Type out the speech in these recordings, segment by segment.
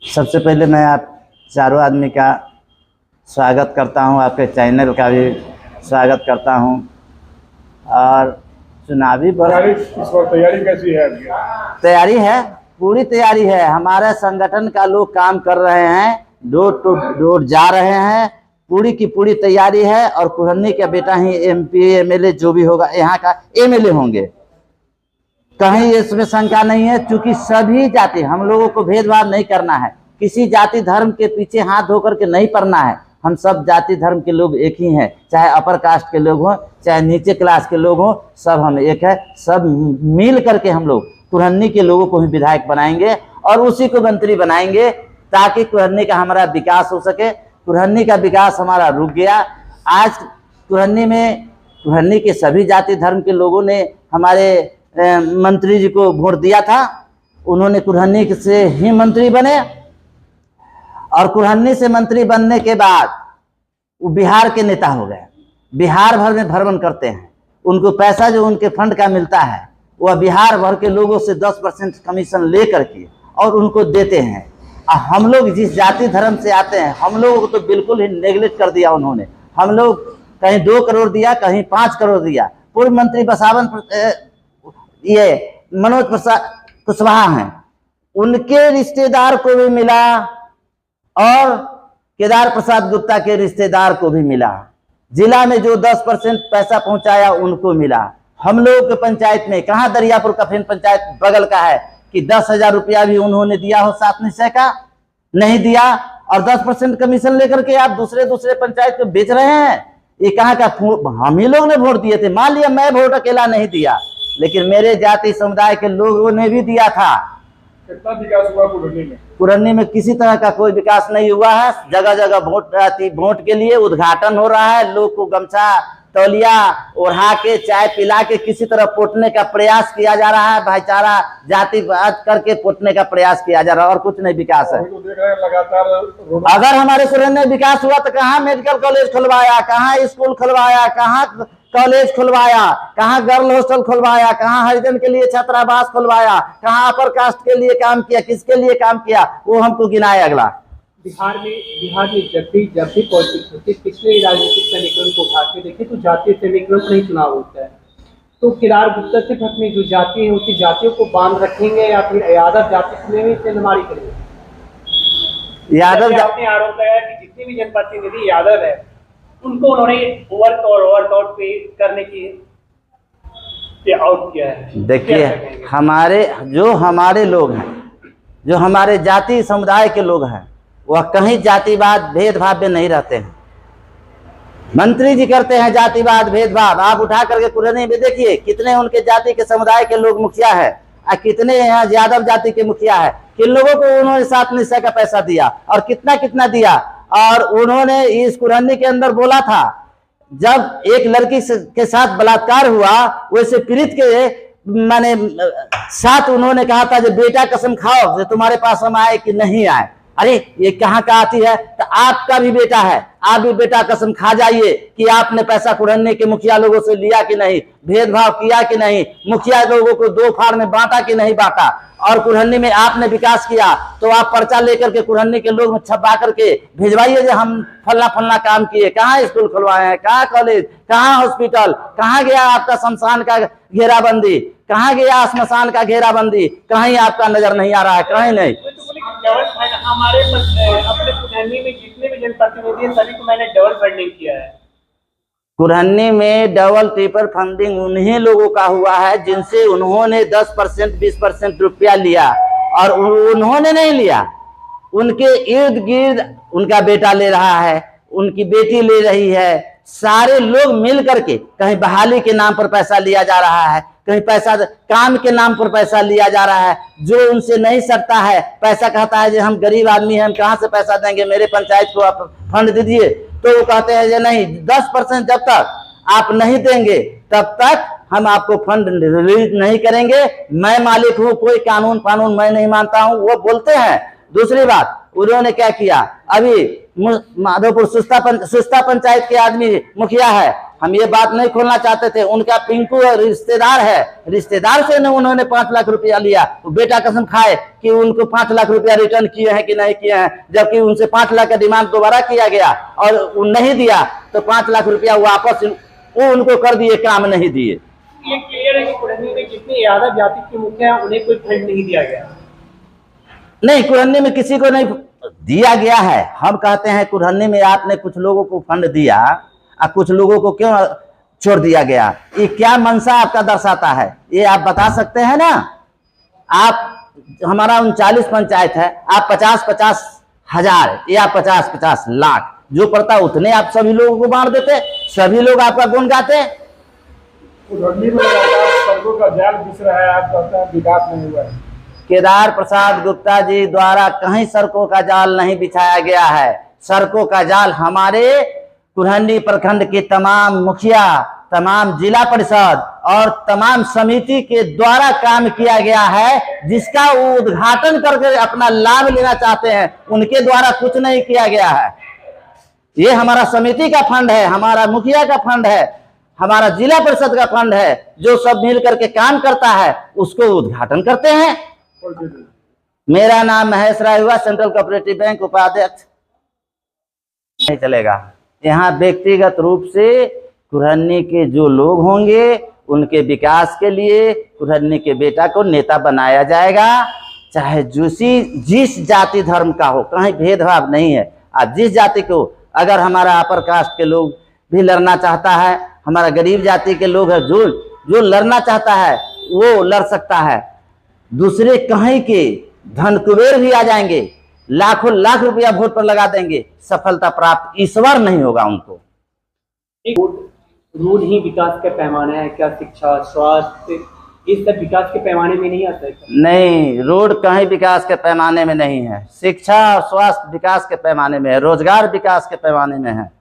सबसे पहले मैं आप चारों आदमी का स्वागत करता हूं, आपके चैनल का भी स्वागत करता हूं। और चुनावी इस बार तैयारी कैसी है? तैयारी है, पूरी तैयारी है। हमारे संगठन का लोग काम कर रहे हैं, डोर टू डोर जा रहे हैं, पूरी की पूरी तैयारी है। और कुरहनी का बेटा ही MP MLA जो भी होगा यहाँ का MLA होंगे, कहीं इसमें शंका नहीं है। क्योंकि सभी जाति, हम लोगों को भेदभाव नहीं करना है, किसी जाति धर्म के पीछे हाथ धो करके नहीं पड़ना है। हम सब जाति धर्म के लोग एक ही हैं, चाहे अपर कास्ट के लोग हों चाहे नीचे क्लास के लोग हों, सब हम एक है। सब मिल करके हम लोग कुरहनी के लोगों को ही विधायक बनाएंगे और उसी को मंत्री बनाएंगे, ताकि कुरहनी का हमारा विकास हो सके। कुरहनी का विकास हमारा रुक गया। आज कुरहनी के सभी जाति धर्म के लोगों ने हमारे मंत्री जी को वोट दिया था, उन्होंने कुरहनी से ही मंत्री बने। और कुरहनी से मंत्री बनने के बाद वो बिहार के नेता हो गए, बिहार भर में भ्रमण करते हैं। उनको पैसा जो उनके फंड का मिलता है वह बिहार भर के लोगों से 10% कमीशन ले करके और उनको देते हैं। और हम लोग जिस जाति धर्म से आते हैं, हम लोगों को तो बिल्कुल ही नेग्लेक्ट कर दिया उन्होंने। हम लोग कहीं 2 करोड़ दिया, कहीं 5 करोड़ दिया। पूर्व मंत्री बसावन ये मनोज प्रसाद कुशवाहा हैं, उनके रिश्तेदार को भी मिला और केदार प्रसाद गुप्ता के रिश्तेदार को भी मिला। जिला में जो 10% पैसा पहुंचाया उनको मिला। हम लोगों के पंचायत में कहाँ, दरियापुर कफिन पंचायत बगल का है, कि 10,000 रुपया भी उन्होंने दिया हो 7 निश्चय का? नहीं दिया। और 10% कमीशन लेकर के आप दूसरे पंचायत को बेच रहे हैं। ये कहाँ का? हम ही लोग ने वोट दिए थे। मान लिया मैं वोट अकेला नहीं दिया, लेकिन मेरे जाति समुदाय के लोगों ने भी दिया था। कितना विकास हुआ कुरहनी में? कुरहनी में किसी तरह का कोई विकास नहीं हुआ है। जगह जगह वोट के लिए उद्घाटन हो रहा है। लोग को गमछा तौलिया ओढ़ा के चाय पिला के किसी तरह पोटने का प्रयास किया जा रहा है। भाईचारा जातिवाद करके पोटने का प्रयास किया जा रहा है, और कुछ नहीं विकास है। तो देख रहे हैं लगातार। अगर हमारे कुरहनी में विकास हुआ तो कहाँ मेडिकल कॉलेज खुलवाया, कहाँ स्कूल खुलवाया, कहाँ कॉलेज खुलवाया, कहाँ गर्ल हॉस्टल खुलवाया, कहाँ हरिजन के लिए छात्रावास खुलवाया, कहाँ अपर कास्ट के लिए काम किया, किसके लिए काम किया, वो हमको गिनाए अगला। बिहार में जब भी पॉलिटिक्स होती है, पिछले राजनीतिक समीकरण को उठा के देखें तो जातीय समीकरण पर ही चुनाव होता है। तो केदार गुप्ता से हक में जो जाति होती, जातियों को बांध रखेंगे या फिर यादव जाति में से हमारी करेंगे? यादव आपने आरोप लगाया कि जितने भी जनप्रतिनिधि यादव है उनको उन्होंने ओवरआउट पे करने की आउट किया है। देखिए, हमारे लोग हैं, जो हमारे जाति समुदाय के लोग हैं, वह कहीं जातिवाद भेदभाव में नहीं रहते हैं। मंत्री जी करते हैं जातिवाद भेदभाव। आप उठा करके कुरहनी में देखिए कितने उनके जाति के समुदाय के लोग मुखिया है और कितने यहाँ यादव जाति के मुखिया है। किन लोगों को उन्होंने 7 निश्चय का पैसा दिया और कितना कितना दिया। और उन्होंने इस कुरहनी के अंदर बोला था, जब एक लड़की के साथ बलात्कार हुआ, वैसे पीड़ित के माने साथ उन्होंने कहा था, जो बेटा कसम खाओ जो तुम्हारे पास हम आए कि नहीं आए। अरे ये कहाँ का आती है? तो आपका भी बेटा है, आप भी बेटा कसम खा जाइए कि आपने पैसा कुरहनी के मुखिया लोगों से लिया कि नहीं, भेदभाव किया कि नहीं, मुखिया लोगों को 2 फाड़ में बांटा कि नहीं बांटा। और कुरहनी में आपने विकास किया तो आप पर्चा लेकर के कुरहनी के लोग में छपा करके भिजवाइए जो हम फलना काम किए। कहाँ स्कूल खुलवाए हैं, कहाँ कॉलेज, कहाँ हॉस्पिटल, कहाँ गया आपका शमशान का घेराबंदी, कहाँ गया श्मशान का घेराबंदी? कहीं आपका नजर नहीं आ रहा है, कहीं नहीं। हमारे अपने कुरहनी में जितने भी जनप्रतिनिधि सभी को मैंने डबल फंडिंग किया है। कुरहनी में डबल ट्रिपल फंडिंग उन्हीं लोगों का हुआ है जिनसे उन्होंने 10% 20% रुपया लिया। और उन्होंने नहीं लिया, उनके इर्द गिर्द उनका बेटा ले रहा है, उनकी बेटी ले रही है। सारे लोग मिल करके कहीं बहाली के नाम पर पैसा लिया जा रहा है, कहीं पैसा काम के नाम पर पैसा लिया जा रहा है। जो उनसे नहीं सकता है, पैसा कहता है कि हम गरीब आदमी हैं, हम कहाँ से पैसा देंगे, मेरे पंचायत को आप फंड दीजिए। तो वो कहते हैं कि नहीं, 10% जब तक आप नहीं देंगे तब तक हम आपको फंड रिलीज नहीं करेंगे। मैं मालिक हूँ, कोई कानून मैं नहीं मानता हूँ, वो बोलते हैं। दूसरी बात, उन्होंने क्या किया, अभी माधोपुर सुस्ता पंचायत के आदमी मुखिया है, हम ये बात नहीं खोलना चाहते थे। उनका पिंकू रिश्तेदार है, रिश्तेदार से उन्होंने 5 लाख रुपया लिया। वो बेटा कसम खाए कि उनको 5 लाख रुपया रिटर्न किए हैं कि नहीं किए हैं, जबकि उनसे 5 लाख का डिमांड दोबारा किया गया और नहीं दिया तो 5 लाख रुपया वापस वो उनको कर दिए, काम नहीं दिए। ये क्लियर है कि कुढ़नी में जितने यादव जाति के मुखिया हैं उन्हें कोई फंड नहीं दिया गया। नहीं, कुरहनी में किसी को नहीं दिया गया है। हम कहते हैं कुरहनी में आपने कुछ लोगों को फंड दिया और कुछ लोगों को क्यों छोड़ दिया गया, ये क्या मंशा आपका दर्शाता है, ये आप बता सकते हैं ना। आप हमारा 39 पंचायत है, आप 50-50 हजार या 50-50 लाख जो पड़ता उतने आप सभी लोगों को बांट देते, सभी लोग आपका गुण गाते। कुढ़नी में लगातार सड़कों का जाल बिछ रहा है, आप कहते हैं विकास नहीं हुआ है। केदार प्रसाद गुप्ता जी द्वारा कहीं सड़कों का जाल नहीं बिछाया गया है। सड़कों का जाल हमारे कुढ़नी प्रखंड के तमाम मुखिया, तमाम जिला परिषद और तमाम समिति के द्वारा काम किया गया है, जिसका वो उद्घाटन करके अपना लाभ लेना चाहते हैं, उनके द्वारा कुछ नहीं किया गया है। ये हमारा समिति का फंड है, हमारा मुखिया का फंड है, हमारा जिला परिषद का फंड है, जो सब मिल करके काम करता है उसको उद्घाटन करते हैं। मेरा नाम महेश राय हुआ, सेंट्रल कोऑपरेटिव बैंक उपाध्यक्ष। नहीं चलेगा, यहाँ व्यक्तिगत रूप से कुढ़नी के जो लोग होंगे उनके विकास के लिए कुढ़नी के बेटा को नेता बनाया जाएगा, चाहे जिस जाति धर्म का हो, कहीं भेदभाव नहीं है। आज जिस जाति को, अगर हमारा अपर कास्ट के लोग भी लड़ना चाहता है, हमारा गरीब जाति के लोग है जो लड़ना चाहता है वो लड़ सकता है। दूसरे कहीं के धन कुबेर भी आ जाएंगे, लाखों लाख रुपया वोट पर लगा देंगे, सफलता प्राप्त ईश्वर नहीं होगा उनको। रोड ही विकास का पैमाना है क्या? शिक्षा, स्वास्थ्य, इस सब विकास के पैमाने में नहीं आता है? नहीं, रोड कहीं विकास के पैमाने में नहीं है। शिक्षा और स्वास्थ्य विकास के पैमाने में है, रोजगार विकास के पैमाने में है,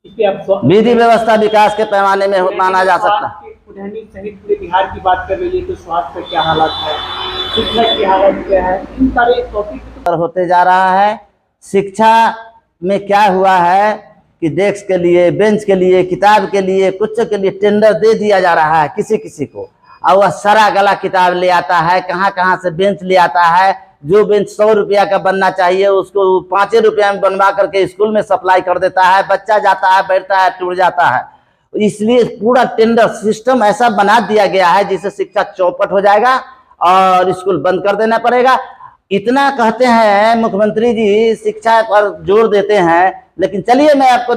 विधि व्यवस्था विकास के पैमाने में माना जा सकता है। कुढ़नी सहित पूरे बिहार की बात कर रही है तो स्वास्थ्य का क्या हालत है, शिक्षा की हालत क्या है, इन सारे टॉपिक होते जा रहा है। शिक्षा में क्या हुआ है कि डेस्क के लिए, बेंच के लिए, किताब के लिए, कुछ के लिए टेंडर दे दिया जा रहा है किसी किसी को, और वह सारा गला किताब ले आता है, कहाँ से बेंच ले आता है। जो बेंच 100 रुपया का बनना चाहिए उसको 5 रुपया में बनवा करके स्कूल में सप्लाई कर देता है, बच्चा जाता है, बैठता है, टूट जाता है। इसलिए पूरा टेंडर सिस्टम ऐसा बना दिया गया है जिससे शिक्षा चौपट हो जाएगा और स्कूल बंद कर देना पड़ेगा। इतना कहते हैं मुख्यमंत्री जी, शिक्षा पर जोर देते हैं, लेकिन चलिए मैं आपको